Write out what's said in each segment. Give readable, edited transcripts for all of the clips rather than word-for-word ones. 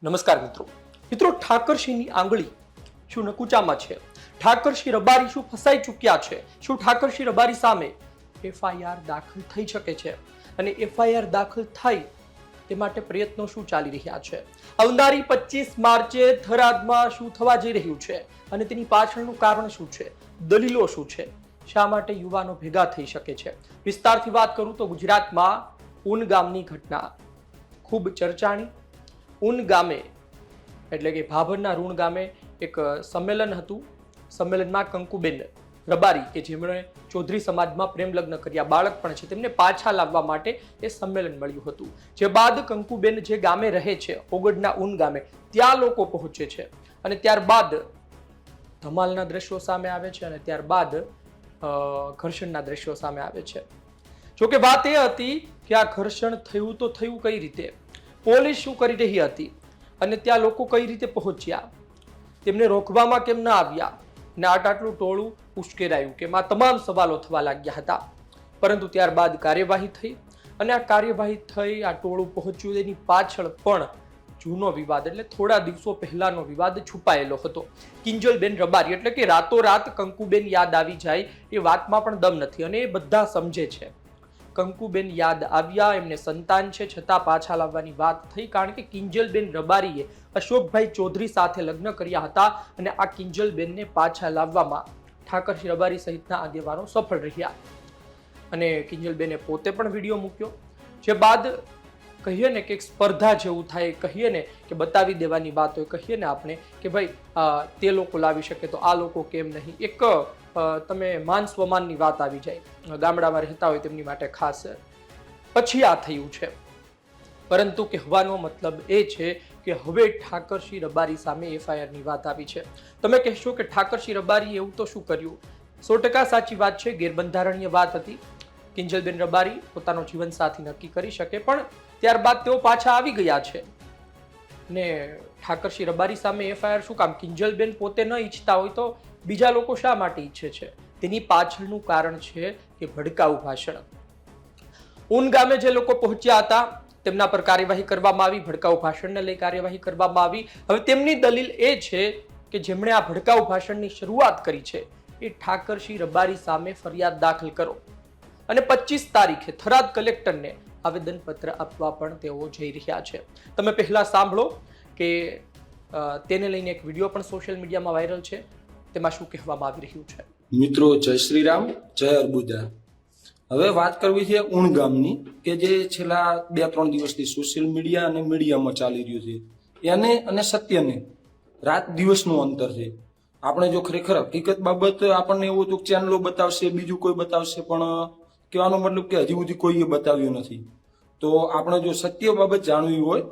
નમસ્કાર મિત્રો ઠાકરસિંહની આંગળી શું નકુચામાં છે? ઠાકરસિંહ રબારી શું ફસાઈ ચૂક્યા છે? શું ઠાકરસિંહ રબારી સામે એફઆઈઆર દાખલ થઈ શકે છે? અને એફઆઈઆર દાખલ થાય તે માટે પ્રયત્નો શું ચાલી રહ્યા છે? આવનારી 25 માર્ચે થરાદમાં શું થવા જઈ રહ્યું છે અને તેની પાછળનું કારણ શું છે? દલીલો શું છે? શા માટે યુવાનો ભેગા થઈ શકે છે? વિસ્તારથી વાત કરું તો ગુજરાતમાં ઉન ગામની ઘટના ખૂબ ચર્ચાની. ઉન ગામે એટલે કે ભાભરના રૂણ ગામે એક સંમેલન હતું. સંમેલનમાં કંકુબેન રબારી કે જેમણે ચૌધરી સમાજમાં પ્રેમ લગ્ન કર્યા, બાળક પણ છે, તેમને પાછા લાવવા માટે એ સંમેલન મળ્યું હતું. જે બાદ કંકુબેન જે ગામે રહે છે, ઓગડના ઉન ગામે, ત્યાં લોકો પહોંચે છે અને ત્યારબાદ ધમાલના દ્રશ્યો સામે આવે છે અને ત્યારબાદ ઘર્ષણના દ્રશ્યો સામે આવે છે. જોકે વાત એ હતી કે આ ઘર્ષણ થયું તો થયું કઈ રીતે, પોલીસ શું કરી રહી હતી અને ત્યાં લોકો કઈ રીતે પહોંચ્યા, તેમને રોકવામાં કેમ ન આવ્યા ને આટલું ટોળું ઉશ્કેરાયું, કે આ તમામ સવાલો થવા લાગ્યા હતા. પરંતુ ત્યારબાદ કાર્યવાહી થઈ અને આ કાર્યવાહી થઈ, આ ટોળું પહોંચ્યું. એની પાછળ પણ જૂનો વિવાદ એટલે થોડા દિવસો પહેલાનો વિવાદ છુપાયેલો હતો. કિંજલબેન રબારી એટલે કે રાતોરાત કંકુબેન યાદ આવી જાય એ વાતમાં પણ દમ નથી અને એ બધા સમજે છે. કંકુબેન યાદ આવ્યા, એમને સંતાન છે છતાં પાછા લાવવાની વાત થઈ, કારણ કે કિંજલબેન રબારીએ અશોકભાઈ ચૌધરી સાથે લગ્ન કર્યા હતા અને આ કિંજલબેનને પાછા લાવવામાં ઠાકરસિંહ રબારી સહિતના આગેવાનો સફળ રહ્યા. અને કિંજલબેને પોતે પણ વિડીયો મૂક્યો. જે બાદ કહીએ ને કે એક સ્પર્ધા જેવું થાય, કહીએ ને કે બતાવી દેવાની વાત હોય, કહીએ ને આપણે કે ભાઈ તે લોકો લાવી શકે તો આ લોકો કેમ નહીં, એક તમે માન સ્વમાનની વાત આવી જાય. ગામડામાં રહેતા હોય તેમની માટે ખાસ પછી આ થયું છે. પરંતુ કહેવાનો મતલબ એ છે કે હવે ઠાકરસિંહ રબારી સામે એફઆઈઆરની વાત આવી છે. તમે કહેશો કે ઠાકરસિંહ રબારી એવું તો શું કર્યું? 100% સાચી વાત છે, ગેરબંધારણીય વાત હતી. કિંજલબેન રબારી પોતાનો જીવનસાથી નક્કી કરી શકે, પણ ત્યારબાદ તેઓ પાછા આવી ગયા છે ને ઠાકરસિંહ રબારી સામે એફઆઈઆર શું કામ? કિંજલબેન પોતે ન ઈચ્છતા હોય તો બીજા લોકો શા માટે ઈચ્છે છે? તેની પાછળનું કારણ છે કે ભડકાઉ ભાષણ. ઉન ગામે જે લોકો પહોંચ્યા હતા તેમના પર કાર્યવાહી કરવામાં આવી, ભડકાઉ ભાષણને લઈ કાર્યવાહી કરવામાં આવી. હવે તેમની દલીલ એ છે કે જેમણે આ ભડકાઉ ભાષણની શરૂઆત કરી છે એ ઠાકરસિંહ રબારી સામે ફરિયાદ દાખલ કરો અને 25 તારીખે થરાદ કલેક્ટરને આવેદનપત્ર આપવા પણ તેઓ જઈ રહ્યા છે. તમે પહેલા સાંભળો કે તેને લઈને એક વિડીયો પણ સોશિયલ મીડિયામાં વાયરલ છે, તેમાં શું કહેવામાં આવી રહ્યું છે. મિત્રો, જય શ્રી રામ, જય અર્બુદા. હવે વાત કરવી છે ઉણ ગામની, કે જે છેલ્લા 2-3 દિવસથી સોશિયલ મીડિયા અને મીડિયામાં ચાલી રહ્યું છે. એને અને સત્યને રાત દિવસનું અંતર છે. આપણે જો ખરેખર હકીકત બાબત આપણને એવું હતું ચેનલો બતાવશે, બીજું કોઈ બતાવશે, પણ કહેવાનો મતલબ કે હજી સુધી કોઈએ બતાવ્યું નથી. તો આપણે જો સત્ય બાબત જાણવી હોય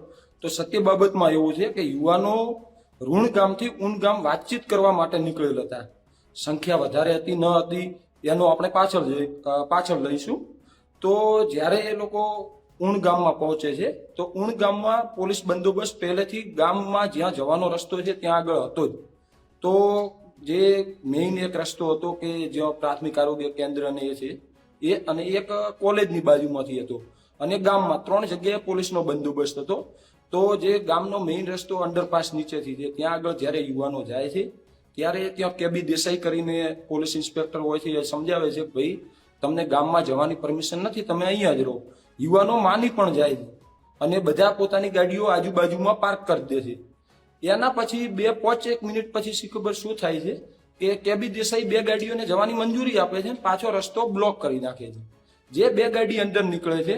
તો સત્ય બાબતમાં એવું છે કે યુવાનો રૂણ ગામથી ઉન ગામ વાતચીત કરવા માટે નીકળેલ હતા. સંખ્યા વધારે હતી ન હતી એનો આપણે પાછળ લઈશું. તો જ્યારે એ લોકો ઉણ ગામમાં પહોંચે છે તો ઉણ ગામમાં પોલીસ બંદોબસ્ત પહેલેથી ગામમાં જ્યાં જવાનો રસ્તો છે ત્યાં આગળ હતો જ. તો જે મેઇન એક રસ્તો હતો કે જ્યાં પ્રાથમિક આરોગ્ય કેન્દ્ર ને એ છે એ, અને એક કોલેજની બાજુમાંથી હતો, અને ગામમાં 3 જગ્યાએ પોલીસનો બંદોબસ્ત હતો. તો જે ગામનો મેઇન રસ્તો અંડરપાસ નીચેથી છે ત્યાં આગળ જ્યારે યુવાનો જાય છે ત્યારે ત્યાં કેબી દેસાઈ કરીને પોલીસ ઇન્સ્પેક્ટર હોય છે, એ સમજાવે છે કે ભાઈ તમને ગામમાં જવાની પરમિશન નથી, તમે અહીંયા જ રહો. યુવાનો માની પણ જાય છે અને બધા પોતાની ગાડીઓ આજુબાજુમાં પાર્ક કરી દે છે. એના પછી 2-5 મિનિટ પછી શી ખબર શું થાય છે કે કેબી દેસાઈ 2 ગાડીઓને જવાની મંજૂરી આપે છે, પાછો રસ્તો બ્લોક કરી નાખે છે. જે 2 ગાડી અંદર નીકળે છે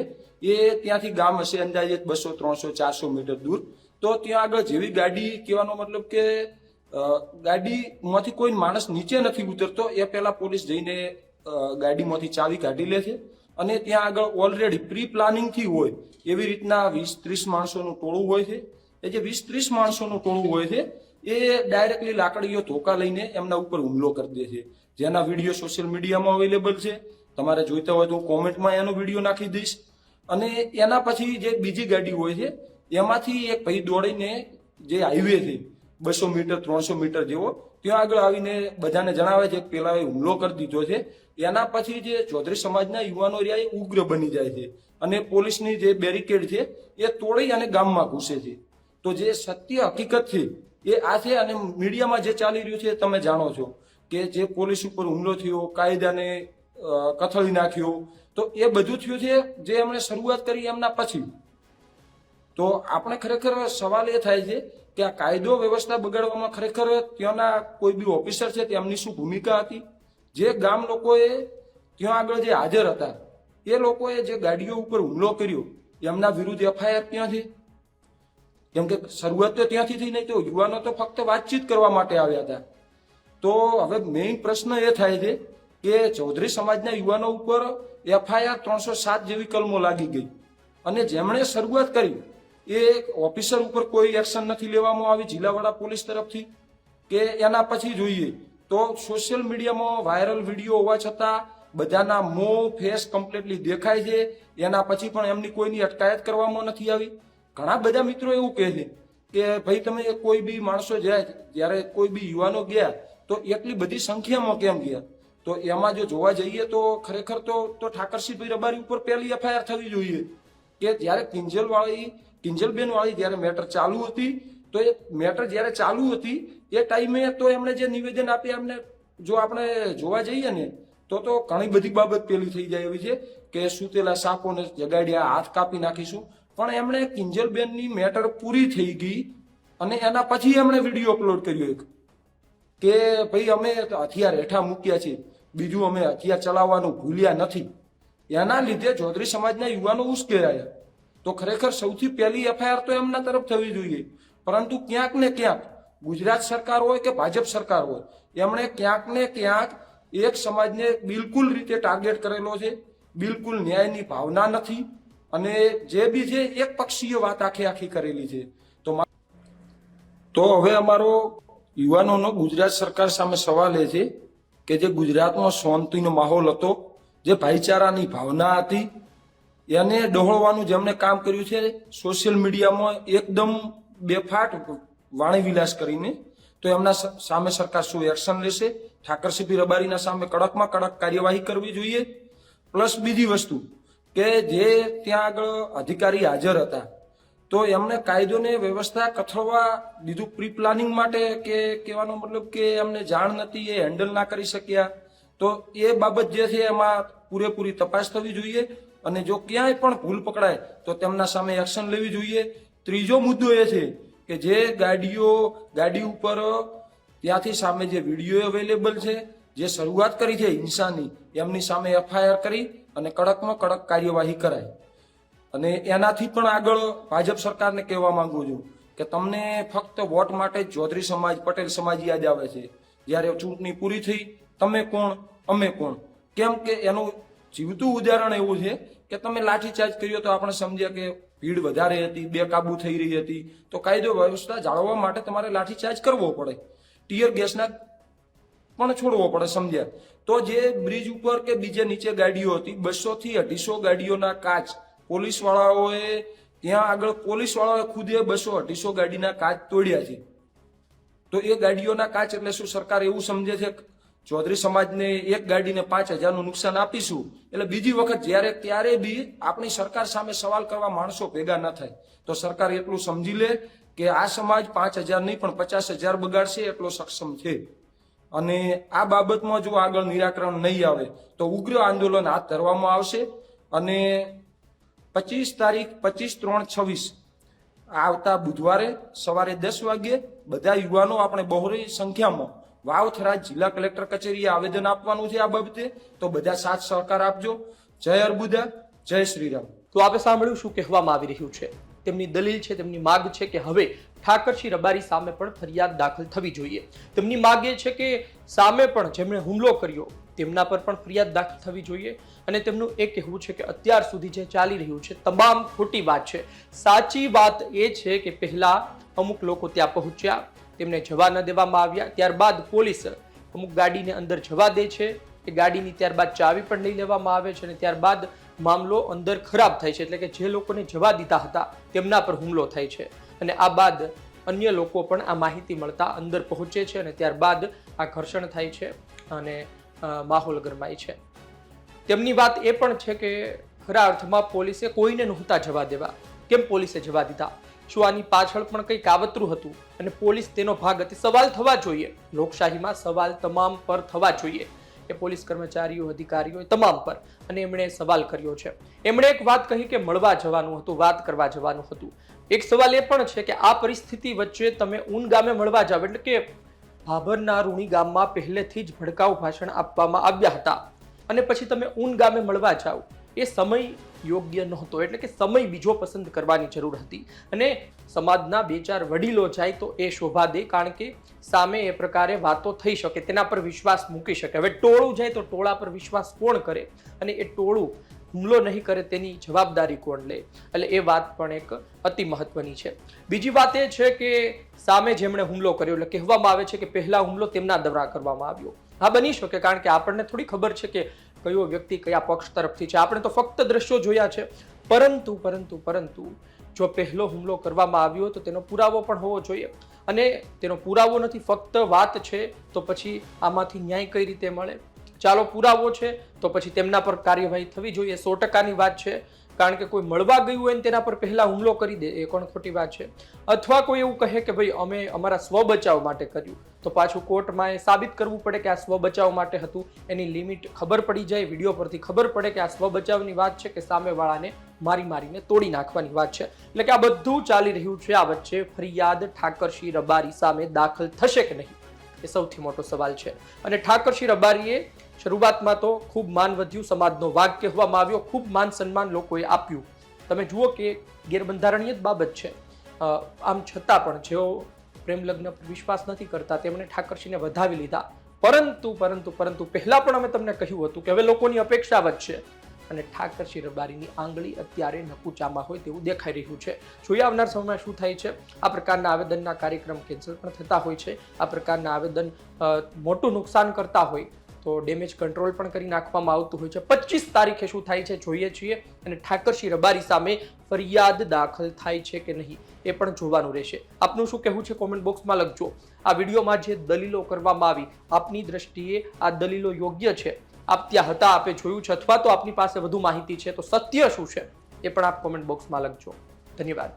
એ ત્યાંથી ગામ હશે અંદાજે 200, 300, 400 મીટર દૂર. તો ત્યાં આગળ જેવી ગાડી, કહેવાનો મતલબ કે ગાડીમાંથી કોઈ માણસ નીચે નથી ઉતરતો એ પહેલા પોલીસ જઈને ગાડીમાંથી ચાવી કાઢી લે છે અને ત્યાં આગળ ઓલરેડી પ્રી પ્લાનિંગથી હોય એવી રીતના 20-30 માણસોનું ટોળું હોય છે. એ જે 20-30 માણસોનું ટોળું હોય છે એ ડાયરેક્ટલી લાકડીઓ ધોકા લઈને એમના ઉપર હુમલો કરી દે છે, જેના વિડીયો સોશિયલ મીડિયામાં અવેલેબલ છે. તમારે જોઈતા હોય તો હું કોમેન્ટમાં એનો વિડીયો નાખી દઈશ. અને એના પછી જે બીજી ગાડી હોય છે એમાંથી એક ભાઈ દોડીને જે હાઈવે છે 200 મીટર 300 મીટર જેવો, ત્યાં આગળ આવીને બધાને જણાવે છે કે પેલા હુમલો કરી દીધો છે. એના પછી જે ચૌધરી સમાજના યુવાનો રહ્યા એ ઉગ્ર બની જાય છે અને પોલીસની જે બેરિકેડ છે એ તોડી અને ગામમાં ઘૂસે છે. તો જે સત્ય હકીકત છે એ આ છે. અને મીડિયામાં જે ચાલી રહ્યું છે તમે જાણો છો કે જે પોલીસ ઉપર હુમલો થયો, કાયદાને કથળી નાખ્યો, તો એ બધું થયું છે જે એમણે શરૂઆત કરી એમના પછી. તો આપણે ખરેખર સવાલ એ થાય છે કે આ કાયદો વ્યવસ્થા બગાડવામાં ખરેખર ત્યાંના કોઈ બી ઓફિસર છે તેમની શું ભૂમિકા હતી? જે ગામ લોકોએ ત્યાં આગળ જે હાજર હતા એ લોકોએ જે ગાડીઓ ઉપર હુમલો કર્યો એમના વિરુદ્ધ એફઆઈઆર ક્યાં છે? કેમ કે શરૂઆત તો ત્યાંથી થઈ નહીં. તો યુવાનો તો ફક્ત વાતચીત કરવા માટે આવ્યા હતા. તો હવે મેઇન પ્રશ્ન એ થાય છે કે ચૌધરી સમાજના યુવાનો ઉપર એફઆઈઆર 307 જેવી કલમો લાગી ગઈ અને જેમણે શરૂઆત કરી એ ઓફિસર ઉપર કોઈ એક્શન નથી લેવામાં આવી જિલ્લાવાળા પોલીસ તરફથી. કે એના પછી જોઈએ તો સોશિયલ મીડિયામાં વાયરલ વિડીયો હોવા છતાં બધાના મોં ફેસ કમ્પ્લીટલી દેખાય છે. એના પછી પણ એમની કોઈની અટકાયત કરવામાં નથી આવી. ઘણા બધા મિત્રો એવું કહે છે કે ભાઈ તમે કોઈ બી માણસો જાય જ્યારે કોઈ બી યુવાનો ગયા તો એટલી બધી સંખ્યામાં કેમ ગયા? તો એમાં જો જોવા જઈએ તો ખરેખર તો ઠાકરસિંહભાઈ રબારી ઉપર પહેલી એફઆઈઆર થવી જોઈએ કે જ્યારે કિંજલબેન વાળી જ્યારે મેટર ચાલુ હતી તો એ મેટર જ્યારે ચાલુ હતી એ ટાઈમે તો એમણે જે નિવેદન આપ્યા એમને જો આપણે જોવા જઈએ ને તો ઘણી બધી બાબત પેલી થઈ જાય એવી છે કે સૂતેલા સાપોને જગાડ્યા, હાથ કાપી નાખીશું. પણ એમણે કિંજલબેનની મેટર પૂરી થઈ ગઈ અને એના પછી એમણે વિડીયો અપલોડ કર્યો એક કે ભાઈ અમે હથિયાર હેઠા મૂક્યા છે, બીજું અમે હથિયાર ચલાવવાનું ભૂલ્યા નથી. એના લીધે ચૌધરી સમાજના યુવાનો ઉશ્કેરાયા. તો ખરેખર સૌથી પહેલી એફઆઈઆર તો એમના તરફ થવી જોઈએ. પરંતુ ક્યાંક ને ક્યાંક ગુજરાત સરકાર હોય કે ભાજપ સરકાર હોય એમણે ક્યાંક ને ક્યાંક એક સમાજને બિલકુલ રીતે ટાર્ગેટ કરેલો છે. બિલકુલ ન્યાયની ભાવના નથી અને જે બી છે એક પક્ષીય વાત આખી કરેલી છે. તો હવે અમારો યુવાનોનો ગુજરાત સરકાર સામે સવાલ એ છે કે જે ગુજરાતમાં શાંતિનો માહોલ હતો, જે ભાઈચારાની ભાવના હતી, એને ડહોળવાનું જેમણે કામ કર્યું છે સોશિયલ મીડિયામાં એકદમ બેફાટ વાણી વિલાસ કરીને, તો એમના સામે સરકાર શું એક્શન લેશે? ઠાકરસિંહભાઈ રબારીના સામે કડકમાં કડક કાર્યવાહી કરવી જોઈએ. પ્લસ બીજી વસ્તુ કે જે ત્યાં આગળ અધિકારી હાજર હતા તો એમને કાયદોને વ્યવસ્થા કથળવા દીધું પ્રી પ્લાનિંગ માટે કે કહેવાનો મતલબ કે એમને જાણ નથી, એ હેન્ડલ ના કરી શક્યા. તો એ બાબત જે છે એમાં પૂરેપૂરી તપાસ થવી જોઈએ અને જો ક્યાંય પણ ભૂલ પકડાય તો તેમના સામે એક્શન લેવી જોઈએ. ત્રીજો મુદ્દો એ છે કે જે ગાડી ઉપર ત્યાંથી સામે જે વિડીયો અવેલેબલ છે, જે શરૂઆત કરી છે હિંસાની, એમની સામે એફઆઈઆર કરી અને કડકમાં કડક કાર્યવાહી કરાય. અને એનાથી પણ આગળ ભાજપ સરકારને કહેવા માંગુ છું કે તમને ફક્ત વોટ માટે જ ચૌધરી સમાજ, પટેલ સમાજ યાદ આવે છે. જ્યારે ચૂંટણી પૂરી થઈ તમે કોણ અમે કોણ? કેમ કે એનું જીવતું ઉદાહરણ એવું છે કે તમે લાઠીચાર્જ કર્યો તો આપણે સમજ્યા કે ભીડ વધારે હતી, બેકાબુ થઈ રહી હતી, તો કાયદો વ્યવસ્થા જાળવવા માટે તમારે લાઠીચાર્જ કરવો પડે, ટીયર ગેસના પણ છોડવો પડે, સમજ્યા? તો જે બ્રિજ ઉપર કે બીજે નીચે ગાડીઓ હતી 200 થી 250 ગાડીઓના કાચ પોલીસવાળાઓએ ત્યાં આગળ ખુદે 200-250 ગાડીના કાચ તોડ્યા છે. તો એ ગાડીઓના કાચ એટલે શું? સરકાર એવું સમજે છે ચૌધરી સમાજને એક ગાડીને 5,000નું નુકસાન આપીશું એટલે બીજી વખત ત્યારે બી આપણી સરકાર સામે સવાલ કરવા માણસો ભેગા ન થાય. તો સરકાર એટલું સમજી લે કે આ સમાજ 5,000 નહીં પણ 50,000 બગાડશે એટલો સક્ષમ છે. અને આ બાબતમાં જો આગળ નિરાકરણ નહીં આવે તો ઉગ્ર આંદોલન હાથ ધરવામાં આવશે. અને 25 તારીખ 25/3/26 આવતા બુધવારે સવારે 10 વાગ્યે બધા યુવાનો આપણે બહોળી સંખ્યામાં વાવથરા જિલ્લા કલેક્ટર કચેરીએ આવેદન આપવાનું છે આ બાબતે. તો બધા સાથ સહકાર આપજો. જય અર્બુદા, જય શ્રીરામ. તો આપણે સાંભળ્યું શું કહેવામાં આવી રહ્યું છે. તેમની દલીલ છે, તેમની માગ છે કે હવે ઠાકરસિંહ રબારી સામે પણ ફરિયાદ દાખલ થવી જોઈએ. તેમની માગ એ છે કે સામે પણ જેમણે હુમલો કર્યો તેમના પર પણ ફરિયાદ દાખલ થવી જોઈએ. અને તેમનું એ કહેવું છે કે અત્યાર સુધી જે ચાલી રહ્યું છે તમામ ખોટી વાત છે. સાચી વાત એ છે કે પહેલા અમુક લોકો ત્યાં પહોંચ્યા, તેમને જવા ન દેવામાં આવ્યા, ત્યારબાદ પોલીસ અમુક ગાડીને અંદર જવા દે છે, એ ગાડીની ત્યારબાદ ચાવી પણ લઈ લેવામાં આવે છે અને ત્યારબાદ મામલો અંદર ખરાબ થાય છે. એટલે કે જે લોકોને જવા દીધા હતા તેમના પર હુમલો થાય છે અને આ બાદ અન્ય લોકો પણ આ માહિતી મળતા અંદર પહોંચે છે અને ત્યારબાદ આ ઘર્ષણ થાય છે અને માહોલ ગરમાય છે. તેમની વાત એ પણ છે કે ખરા અર્થમાં પોલીસે કોઈને નહોતા જવા દેવા. કેમ પોલીસે જવા દીધા? શું આની પાછળ પણ કંઈ કાવતરું હતું અને પોલીસ તેનો ભાગ હતી? સવાલ થવા જોઈએ. લોકશાહીમાં સવાલ તમામ પર થવા જોઈએ, એ પોલીસ કર્મચારીઓ, અધિકારીઓ તમામ પર. અને એમણે સવાલ કર્યો છે. એમણે એક વાત કહી કે મળવા જવાનું હતું, વાત કરવા જવાનું હતું. એક સવાલ એ પણ છે કે આ પરિસ્થિતિ વચ્ચે તમે ઊન ગામે મળવા જાવ, એટલે કે ભાભરના રૂણી ગામમાં પહેલેથી જ ભડકાઉ ભાષણ આપવામાં આવ્યા હતા અને પછી તમે ઊન ગામે મળવા જાઓ, એ સમય યોગ્ય નહોતો. એટલે કે સમય બીજો પસંદ કરવાની જરૂર હતી. અને સમાજના 2-4 વડીલો જાય તો એ શોભા દે, કારણ કે સામે એ પ્રકારે વાતો થઈ શકે, તેના પર વિશ્વાસ મૂકી શકે. હવે ટોળું જાય તો ટોળા પર વિશ્વાસ કોણ કરે, અને એ ટોળું હુમલો નહીં કરે તેની જવાબદારી કોણ લે? એટલે એ વાત પણ એક અતિ મહત્વની છે. બીજી વાત એ છે કે સામે જેમણે હુમલો કર્યો, એટલે કહેવામાં આવે છે કે પહેલા હુમલો તેમના દ્વારા કરવામાં આવ્યો. હા, બની શકે, કારણ કે આપણને થોડી ખબર છે કે કયો વ્યક્તિ કયા પક્ષ તરફથી છે. આપણે તો ફક્ત દ્રશ્યો જોયા છે. પરંતુ જો પહેલો હુમલો કરવામાં આવ્યો તો તેનો પુરાવો પણ હોવો જોઈએ. અને તેનો પુરાવો નથી, ફક્ત વાત છે, તો પછી આમાંથી ન્યાય કઈ રીતે મળે? ચાલો, પુરાવો છે તો પછી તેમના પર કાર્યવાહી થવી જોઈએ. 100%ની વાત છે. કારણ કે કોઈ મળવા ગયું હોય ને તેના પર પહેલા હુમલો કરી દે, એ કોણ ખોટી વાત છે? અથવા કોઈ એવું કહે કે ભાઈ અમે અમારા સ્વબચાવ માટે કર્યું, તો પાછું કોર્ટમાં એ સાબિત કરવું પડે કે આ સ્વબચાવ માટે હતું. એની લિમિટ ખબર પડી જાય, વિડીયો પરથી ખબર પડે કે આ સ્વબચાવની વાત છે કે સામેવાળાને મારીને તોડી નાખવાની વાત છે. એટલે કે આ બધું ચાલી રહ્યું છે. આ વચ્ચે ફરિયાદ ઠાકરસિંહ રબારી સામે દાખલ થશે કે નહીં, એ સૌથી મોટો સવાલ છે. અને ઠાકરસિંહ રબારીએ શરૂઆતમાં તો ખૂબ માન વધ્યું, સમાજનો વાઘ કહેવામાં આવ્યો, ખૂબ માન સન્માન લોકોએ આપ્યું. તમે જુઓ કે ગેરબંધારણીય જ બાબત છે. આમ છતાં પણ જેઓ પ્રેમ લગ્ન પર વિશ્વાસ નથી કરતા તેમણે ઠાકરસિંહને વધાવી લીધા. પરંતુ પહેલા પણ અમે તમને કહ્યું હતું કે હવે લોકોની અપેક્ષા વધશે અને ઠાકરસિંહ રબારીની આંગળી અત્યારે નકુચામાં હોય તેવું દેખાઈ રહ્યું છે. જોઈએ આવનાર સમયમાં શું થાય છે. આ પ્રકારના આવેદનના કાર્યક્રમ કેન્સલ પણ થતા હોય છે. આ પ્રકારના આવેદન મોટું નુકસાન કરતા હોય તો ડેમેજ કંટ્રોલ પણ કરી નાખવામાં આવતું હોય છે. 25 તારીખે શું થાય છે જોઈએ છીએ. અને ઠાકરસિંહ રબારી સામે ફરિયાદ દાખલ થાય છે કે નહીં એ પણ જોવાનું રહેશે. આપનું શું કહેવું છે કોમેન્ટ બોક્સમાં લખજો. આ વિડીયોમાં જે દલીલો કરવામાં આવી, આપની દ્રષ્ટિએ આ દલીલો યોગ્ય છે? આપ ત્યાં હતા, આપે જોયું છે, અથવા તો આપની પાસે વધુ માહિતી છે, તો સત્ય શું છે એ પણ આપ કોમેન્ટ બોક્સમાં લખજો. ધન્યવાદ.